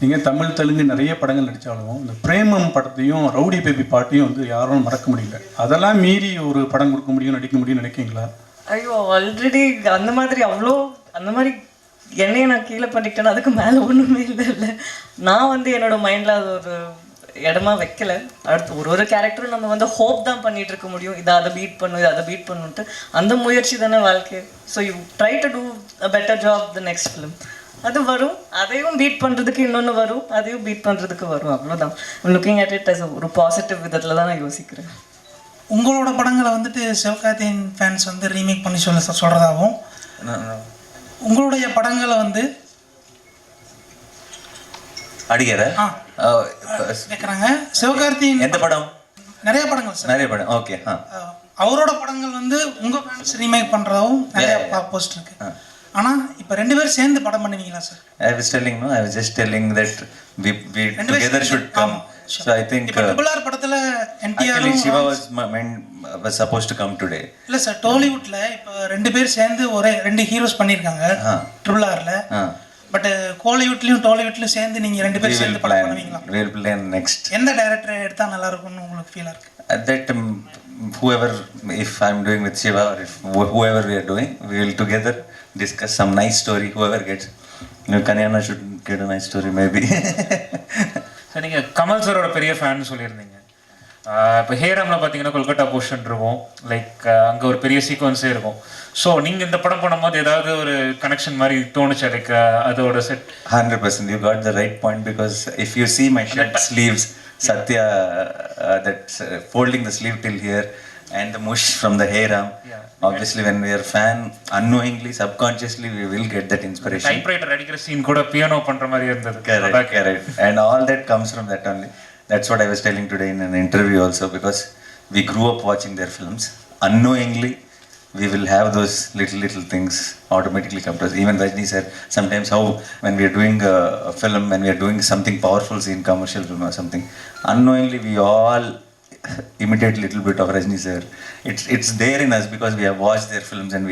நீங்கள் தமிழ் தெலுங்கு நிறைய படங்கள் நடித்தாலும் இந்த பிரேமம் படத்தையும் ரவுடி பேபி பாட்டையும் வந்து யாரும் மறக்க முடியல. அதெல்லாம் மீறி ஒரு படம் கொடுக்க முடியும், நடிக்க முடியும்னு நினைக்கிங்களா? ஐயோ, ஆல்ரெடி அந்த மாதிரி அந்த மாதிரி என்னையை நான் கீழே பண்ணிக்கிட்டேன்னா அதுக்கு மேலே ஒன்றுமே இல்லை. நான் வந்து என்னோடய மைண்டில் அது ஒரு இடமா வைக்கல. அடுத்து ஒரு கேரக்டரும் நம்ம வந்து ஹோப் தான் பண்ணிகிட்டு இருக்க முடியும், இதை அதை பீட் பண்ணும், இதை அதை பீட் பண்ணுன்ட்டு. அந்த முயற்சி தானே வாழ்க்கை. So you try to do a better job the next film. அது வரும், அதையும் பீட் பண்ணுறதுக்கு இன்னொன்று வரும், அதையும் பீட் பண்ணுறதுக்கு வரும். அவ்வளோதான். லுக்கிங் அட் இட் அஸ் ஒரு பாசிட்டிவ் விதத்தில் தான் நான் யோசிக்கிறேன். உங்களோட படங்களை வந்துட்டு சிவகார்த்திகேயன் ஃபேன்ஸ் வந்து ரீமேக் பண்ணி சொல்கிறதாகவும், உங்களுடைய படங்களை வந்து அடிக்கிற கேட்குறாங்க. சிவகார்த்திகேயன் எந்த படம்? நிறைய படங்கள் சார், நிறைய படம். ஓகே. அவரோட படங்கள் வந்து உங்கள் ஃபேன்ஸ் ரீமேக் பண்ணுறதாகவும் நிறைய போஸ்ட் இருக்கு. ஆனால் இப்போ 2 பேரும் சேர்ந்து படம் பண்ணுவீங்களா sir? I was just telling that we together should come. So I think Triple R படத்துல NTR actually Shiva was supposed to come today. இல்ல சார், டாலிவுட்ல இப்போ 2 பேர் சேர்ந்து ஒரே 2 ஹீரோஸ் பண்ணிருக்காங்க Triple Rல. பட் கோலிவுட்லயும் டாலிவுட்லயும் சேர்ந்து நீங்க 2 பேர் சேர்ந்து படம் பண்ணுவீங்களா? We will plan next. எந்த டைரக்டர் எடுத்தா நல்லா இருக்கும்னு உங்களுக்கு ஃபீல் இருக்கு? That whoever, if I'm doing with Shiva or if whoever we are doing, we will together discuss some nice story. Whoever gets, Kanyana should get a nice story maybe. Sir, நீங்கள் கமல் சாரோட பெரிய fan சொல்லியிருந்தீங்க. இப்போ ஹேராமில் பார்த்தீங்கன்னா Kolkata portion இருக்கும், like அங்கே ஒரு பெரிய சீக்வன்ஸே இருக்கும். ஸோ நீங்கள் இந்த படம் பண்ணும்போது ஏதாவது ஒரு கனெக்ஷன் மாதிரி தோணுச்சு? லைக் அதோட set 100%. You got the right point, because if you see my shirt sleeves, Satya that's folding the sleeve till here, and the mush from the Heyram. Obviously when we are fan, unknowingly, subconsciously we will get that inspiration. Typewriter அடிக்கிற scene கூட piano பண்ற மாதிரி இருந்தது. Correct. And all that comes from that only. That's what I was telling today in an interview also, because we grew up watching their films. Unknowingly we will have those little things automatically come to us. Even Rajni said sometimes how when we are doing a film, when we are doing something powerful scene, commercial film or something, unknowingly we all imitate little bit of Rajni sir. It's there in us because we have watched their films and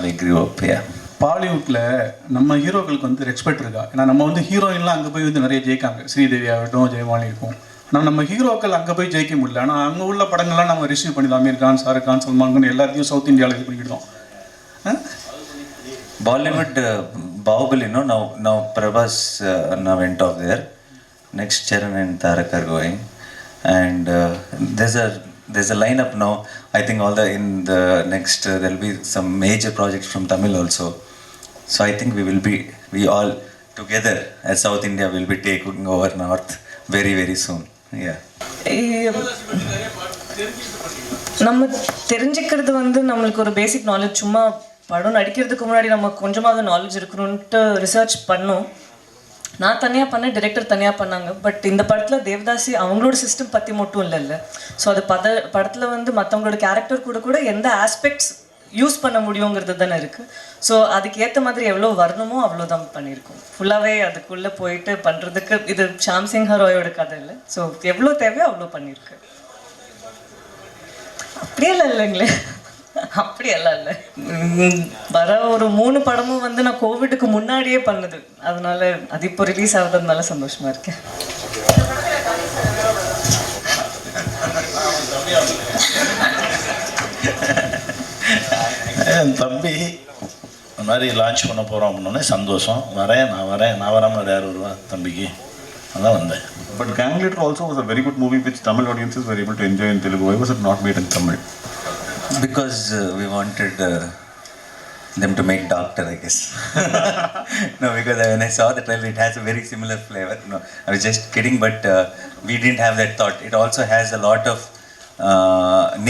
we grew up. பாலிவுட்டில் நம்ம ஹீரோக்களுக்கு வந்து respect இருக்கா? ஏன்னா நம்ம வந்து ஹீரோயின்லாம் அங்கே போய் வந்து நிறைய ஜெயிக்காங்க, ஸ்ரீதேவி ஆகட்டும், ஜெயவாணி இருக்கும். ஆனால் நம்ம ஹீரோக்கள் அங்கே போய் ஜெயிக்க முடியல. ஆனால் அங்கே உள்ள படங்கள்லாம் நம்ம ரிசீவ் பண்ணிடலாம். அமீர் கான், ஷாருக் கான், சல்மான் கான் எல்லாத்தையும் சவுத் இந்தியாவில் இது பண்ணிக்கிட்டோம். Bollywood, Bahubali, now Prabhas now went off there. Next Charan and Tarak are going. And there's a lineup now. I think in the next there'll be some major projects from Tamil also. So I think we all together as South India will be taking over North very, very soon. நம்ம தெரிஞ்சுக்கிறது வந்து நம்மளுக்கு ஒரு basic knowledge. சும்மா படம் நடிக்கிறதுக்கு முன்னாடி நம்ம கொஞ்சமாவது நாலேஜ் இருக்கணும்ன்ட்டு ரிசர்ச் பண்ணோம். நான் தனியாக பண்ணேன், டைரக்டர் தனியாக பண்ணாங்க. பட் இந்த படத்தில் தேவதாசி அவங்களோட சிஸ்டம் பற்றி மட்டும் இல்லை. ஸோ அது படத்தில் வந்து மற்றவங்களோட கேரக்டர் கூட எந்த ஆஸ்பெக்ட்ஸ் யூஸ் பண்ண முடியுங்கிறது தானே இருக்குது. ஸோ அதுக்கு ஏற்ற மாதிரி எவ்வளோ வரணுமோ அவ்வளோதான் பண்ணியிருக்கோம். ஃபுல்லாகவே அதுக்குள்ளே போயிட்டு பண்ணுறதுக்கு இது ஷாம் சிங்கா ராயோட கதை இல்லை. ஸோ எவ்வளோ தேவையோ அவ்வளோ பண்ணியிருக்கு. அப்படியெல்லாம் இல்லைங்களே, அப்படியெல்லாம் இல்லை. வர ஒரு 3 படமும் வந்து நான் கோவிடுக்கு முன்னாடியே பண்ணுது. அதனால அது இப்போ ரிலீஸ் ஆகுறதுனால சந்தோஷமா இருக்கேன். என் தம்பி இந்த மாதிரி லான்ச் பண்ண போகிறோம் அப்படின்னோடனே சந்தோஷம். நான் வராமல் யார் வருவா தம்பிக்கு, அதான் வந்தேன். But Gang Leader also was a very good movie which Tamil audiences were able to enjoy in Telugu. Why was it not made in Tamil? Because we wanted them to make Doctor, I guess. No, because when I saw the trailer, it has a very similar flavor. No, I was just kidding, but we didn't have that thought. It also has a lot of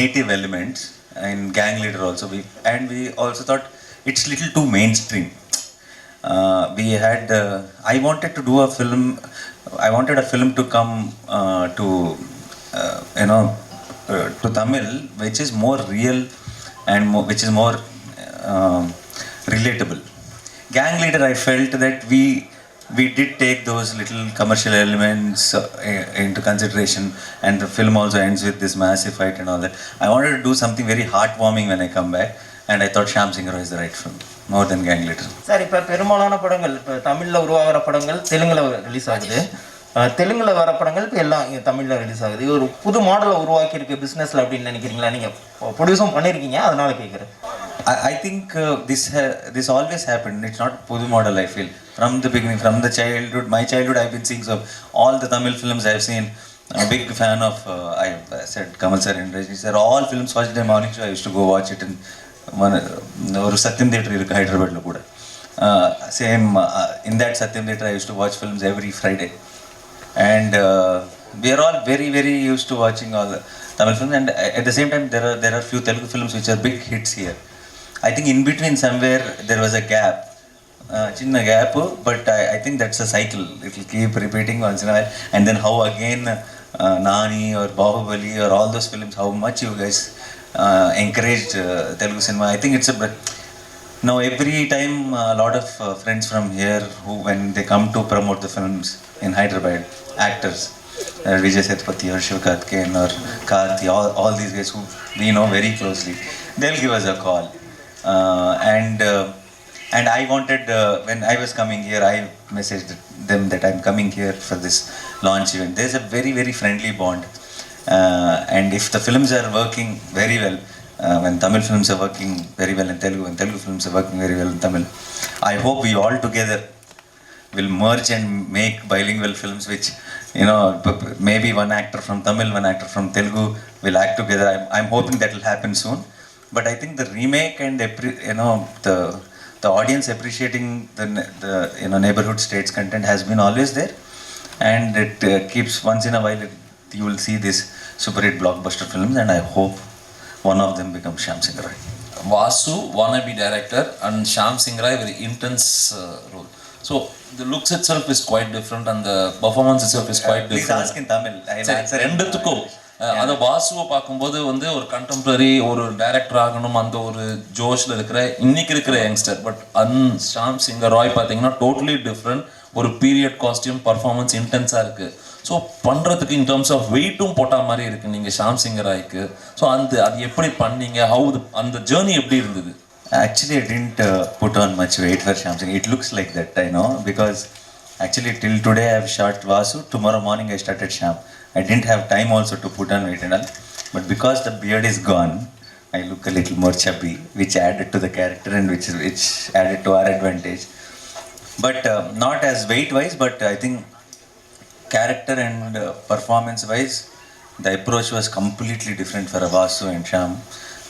native elements in Gang Leader also. We also thought it's little too mainstream. I wanted to do a film. I wanted a film to come to Tamil, which is more real and which is more relatable. Gang Leader, I felt that we did take those little commercial elements into consideration, and the film also ends with this massive fight and all that. I wanted to do something very heartwarming when I come back, and I thought Shyam Singha is the right film. more than gang leader. Sir இப்போ பெரும்பாலான படங்கள் இப்போ தமிழில் உருவாகிற படங்கள் தெலுங்கில் release ஆகுது, தெலுங்கில் வர படங்கள் இப்போ எல்லாம் இங்கே தமிழில் ரிலீஸ் ஆகுது. இது ஒரு புது மாடலை உருவாக்கியிருக்கு பிஸ்னஸில் அப்படின்னு நினைக்கிறீங்களா? நீங்கள் ப்ரொடியூஸும் பண்ணியிருக்கீங்க, அதனால கேட்குறேன். I think this always happened. It's not pudu model, I feel. From the beginning, from the childhood, my childhood, I've been seeing so all the Tamil films I've seen. I'm a big fan of, I said Kamal sir and Rajni sir. All films watched the morning show. I used to go watch it in one Satyam Theatre in Hyderabad lo kuda. Same in that Satyam Theatre, I used to watch films every Friday. And we are all very, very used to watching all the Tamil films. And at the same time, there are few Telugu films which are big hits here. I think in between somewhere there was a gap, chinna gap, but I think that's a cycle. It will keep repeating once in a while. And then how again Nani or Bahubali or all those films, how much you guys encouraged Telugu cinema. I think it's now every time a lot of friends from here who when they come to promote the films in Hyderabad, actors, Vijay Sethupathi or Shivkarthikeyan or Karthi, all these guys who we know very closely, they'll give us a call. And I wanted, when I was coming here, I messaged them that I'm coming here for this launch event. There's a very, very friendly bond. And if the films are working very well, when Tamil films are working very well in Telugu, and Telugu films are working very well in Tamil, I hope we all together will merge and make bilingual films which, maybe one actor from Tamil, one actor from Telugu will act together. I'm hoping that will happen soon. But I think the remake and the audience appreciating the neighborhood states content has been always there, and it keeps once in a while you will see these super hit blockbuster films, and I hope one of them becomes Shyam Singha Roy. Vasu wannabe director and Shyam Singha Roy very intense role. So the looks itself is quite different and the performance itself is quite different. Please ask in Tamil. I'll answer ரெண்டுத்துக்கும் அதை வாசுவை பார்க்கும்போது வந்து ஒரு contemporary ஒரு director ஆகணும் அந்த ஒரு ஜோஷில் இருக்கிற இன்னைக்கு இருக்கிற யங்ஸ்டர். பட் ஷாம் சிங்கர் ராய் பார்த்தீங்கன்னா டோட்டலி டிஃப்ரெண்ட். ஒரு பீரியட் காஸ்டியூம் பர்ஃபார்மன்ஸ் இன்டென்ஸாக இருக்குது. ஸோ பண்ணுறதுக்கு இன் டர்ம்ஸ் ஆஃப் வெயிட்டும் போட்ட மாதிரி இருக்குது நீங்கள் ஷாம் சிங்கர் ராய்க்கு. ஸோ அது எப்படி பண்ணீங்க, அந்த ஜேர்னி எப்படி இருந்தது? Actually, I didn't put on much weight for Shyam Singha. It looks like that, I know, because actually till today I have shot Vasu. Tomorrow morning I started Shyam. I didn't have time also to put on weight and all. But because the beard is gone, I look a little more chubby, which added to the character and which added to our advantage. But not as weight-wise, but I think character and performance-wise, the approach was completely different for Vasu and Shyam.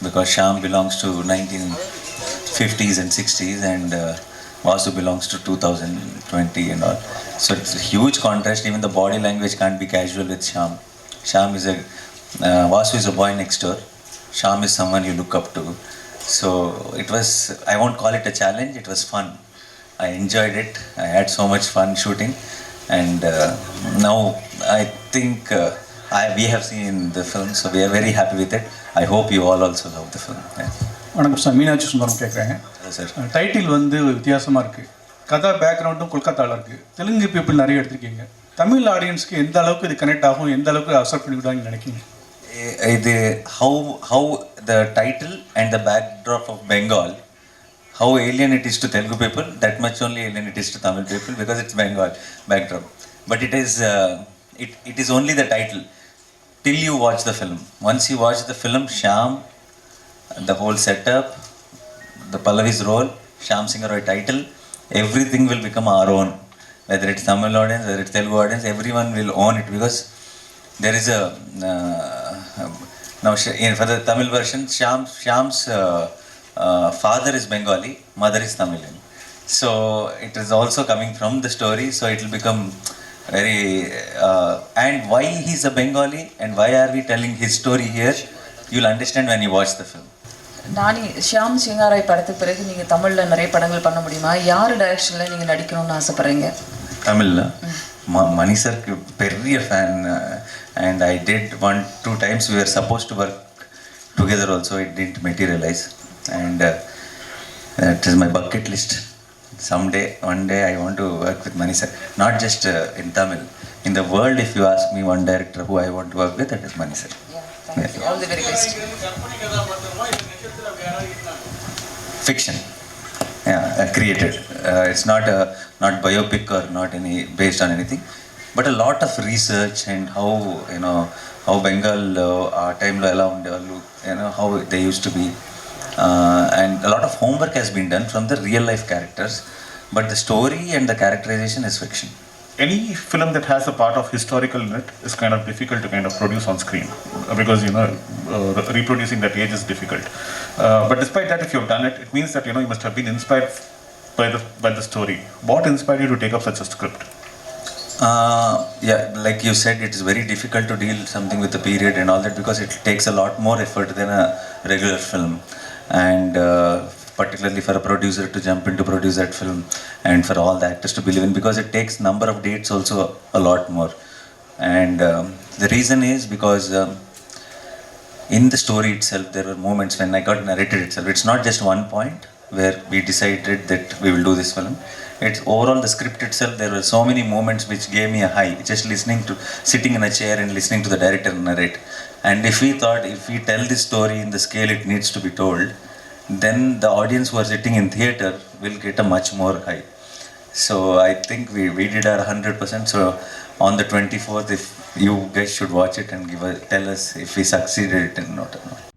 Because Shyam belongs to 1950s and 60s and Vasu belongs to 2020 and all. So it's a huge contrast. Even the body language can't be casual with Shyam. Vasu is a boy next door. Shyam is someone you look up to. So it was, I won't call it a challenge, it was fun. I enjoyed it. I had so much fun shooting. And now I think we have seen the film, so we are very happy with it. I hope you all also love the film. வணக்கம் sir, Meenakshi Sundaram கேட்குறேன் sir. Title வந்து வித்தியாசமாக இருக்குது, கதை பேக்ரவுண்டும் கொல்கத்தாவில் இருக்குது, Telugu people நிறைய எடுத்திருக்கீங்க. தமிழ் ஆடியன்ஸ்க்கு எந்த அளவுக்கு இது கனெக்ட் ஆகும், எந்த அளவுக்கு அக்செப்ட் பண்ணிவிடுவாங்கன்னு நினைக்கிறீங்க? இது how the title and the backdrop of Bengal, how alien it is to Telugu people, that much only alien it is to Tamil people because it's Bengal backdrop. But it is only the title till you watch the film. Once you watch the film, Shyam, the whole setup, the Pallavi's role, Shyam Singha Roy title, everything will become our own. Whether it's Tamil audience, whether it's Telugu audience, everyone will own it because there is a now for the Tamil version, Shyam's father is Bengali, mother is Tamilian. So it is also coming from the story, so it will become very and why he's a Bengali and why are we telling his story here, you'll understand when you watch the film. நானி, ஷியாம் சிங்கா ராய் படத்துக்கு பிறகு நீங்கள் தமிழில் நிறைய படங்கள் பண்ண முடியுமா? யார் டைரக்ஷனில் நீங்கள் நடிக்கணும்னு ஆசைப்பட்றீங்க? தமிழில் மணி சார்க்கு பெரிய fan and I did 1-2 times we were supposed to work together also, it didn't materialize and that is my bucket list. One day I want to work with Mani sir, not just in Tamil, in the world. If you ask me one director who I want to work with, that is Mani sir. Thank you. All the very best. Fiction. created. It's not biopic or not any based on anything, but a lot of research and how how Bengal our time lo ela undevallu, how they used to be, and a lot of homework has been done from the real life characters, but the story and the characterization is fiction. Any film that has a part of historical in it is kind of difficult to kind of produce on screen because reproducing that age is difficult. But despite that, if you've done it, it means that you must have been inspired by the story. What inspired you to take up such a script? Yeah, like you said, it is very difficult to deal something with the period and all that because it takes a lot more effort than a regular film, and particularly for a producer to jump in to produce that film and for all the actors to believe in, because it takes number of dates also a lot more. And the reason is because in the story itself there were moments when I got narrated itself. It's not just one point where we decided that we will do this film. It's overall the script itself. There were so many moments which gave me a high just sitting in a chair and listening to the director narrate. And if we thought, if we tell this story in the scale it needs to be told, then the audience who are sitting in theater will get a much more high. So I think we did our 100%. So on the 24th, if you guys should watch it and tell us if we succeeded or not.